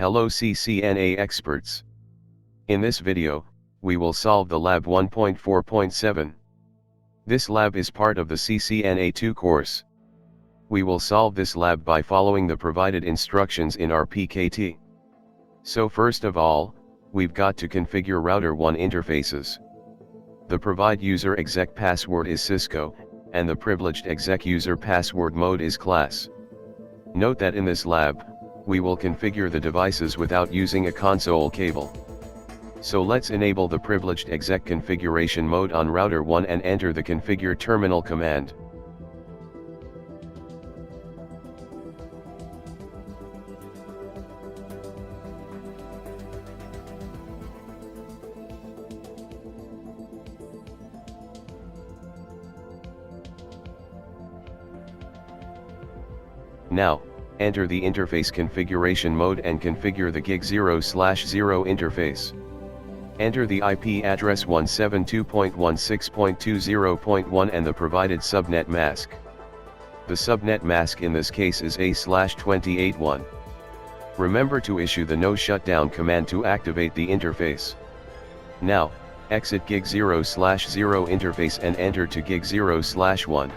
Hello CCNA experts. In this video, we will solve the lab 1.4.7. This lab is part of the CCNA 2 course. We will solve this lab by following the provided instructions in our PKT. So first of all, we've got to configure router 1 interfaces. The provide user exec password is Cisco, and the privileged exec user password mode is class. Note that in this lab, we will configure the devices without using a console cable. So let's enable the privileged exec configuration mode on router 1 and enter the configure terminal command. Now, enter the interface configuration mode and configure the gig 0/0 interface. Enter the IP address 172.16.20.1 and the provided subnet mask. The subnet mask in this case is A/281. Remember to issue the no shutdown command to activate the interface. Now, exit gig 0/0 interface and enter to gig 0/1.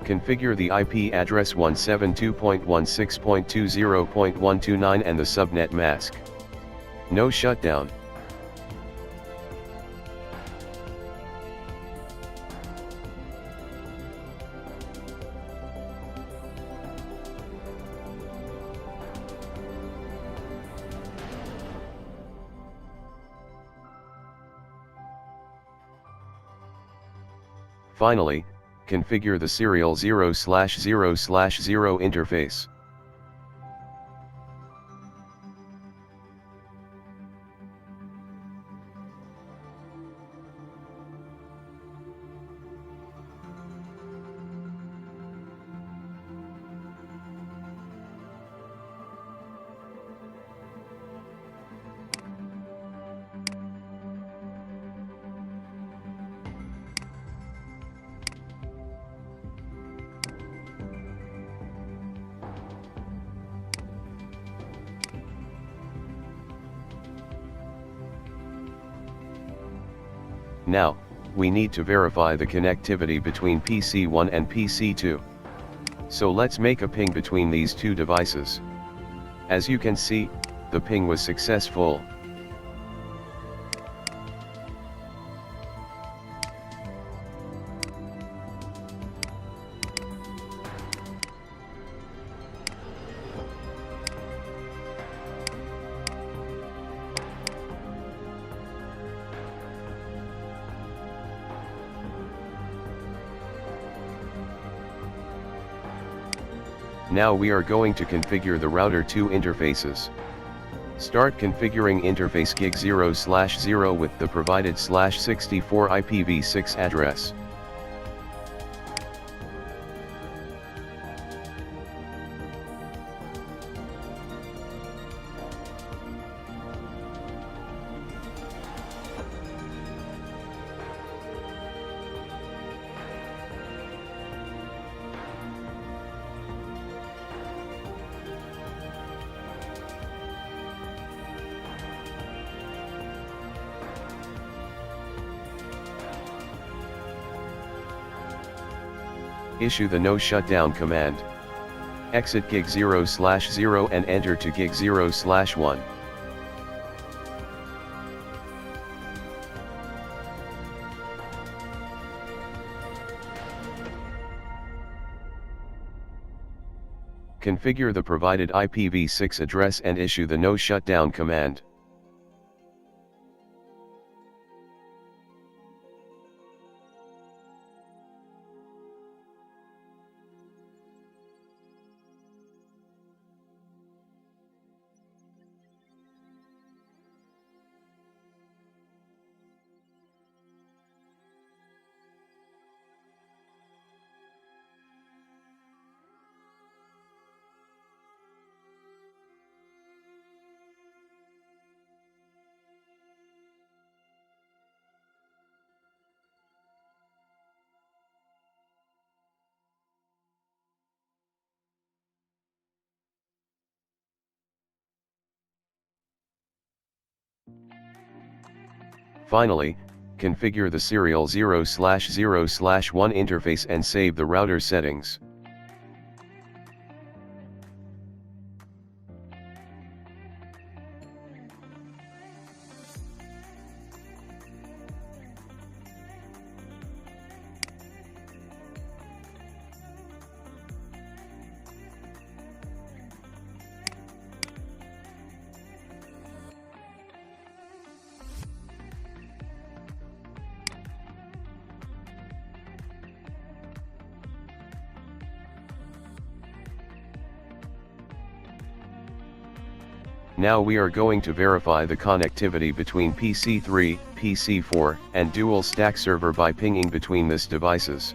Configure the IP address 172.16.20.129 and the subnet mask. No shutdown. Finally, configure the serial 0/0/0 interface. Now, we need to verify the connectivity between PC1 and PC2. So let's make a ping between these two devices. As you can see, the ping was successful. Now we are going to configure the router 2 interfaces. Start configuring interface gig 0/0 with the provided /64 IPv6 address. Issue the no shutdown command. Exit gig 0/0 and enter to gig 0/1. Configure the provided IPv6 address and issue the no shutdown command. Finally, configure the serial 0/0/1 interface and save the router settings. Now we are going to verify the connectivity between PC3, PC4, and dual stack server by pinging between these devices.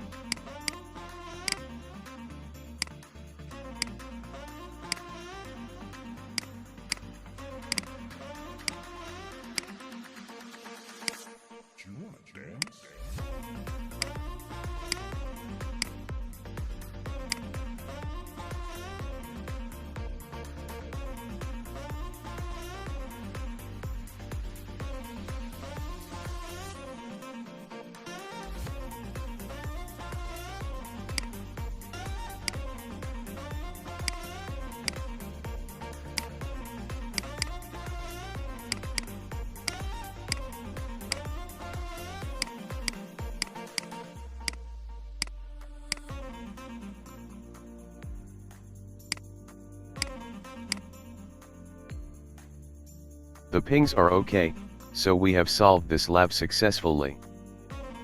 The pings are okay, so we have solved this lab successfully.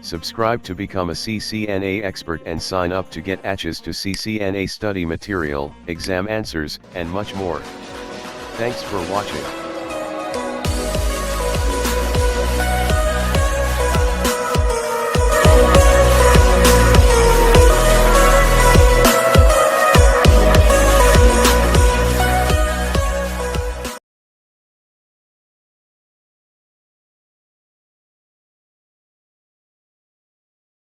Subscribe to become a CCNA expert and sign up to get access to CCNA study material, exam answers, and much more. Thanks for watching.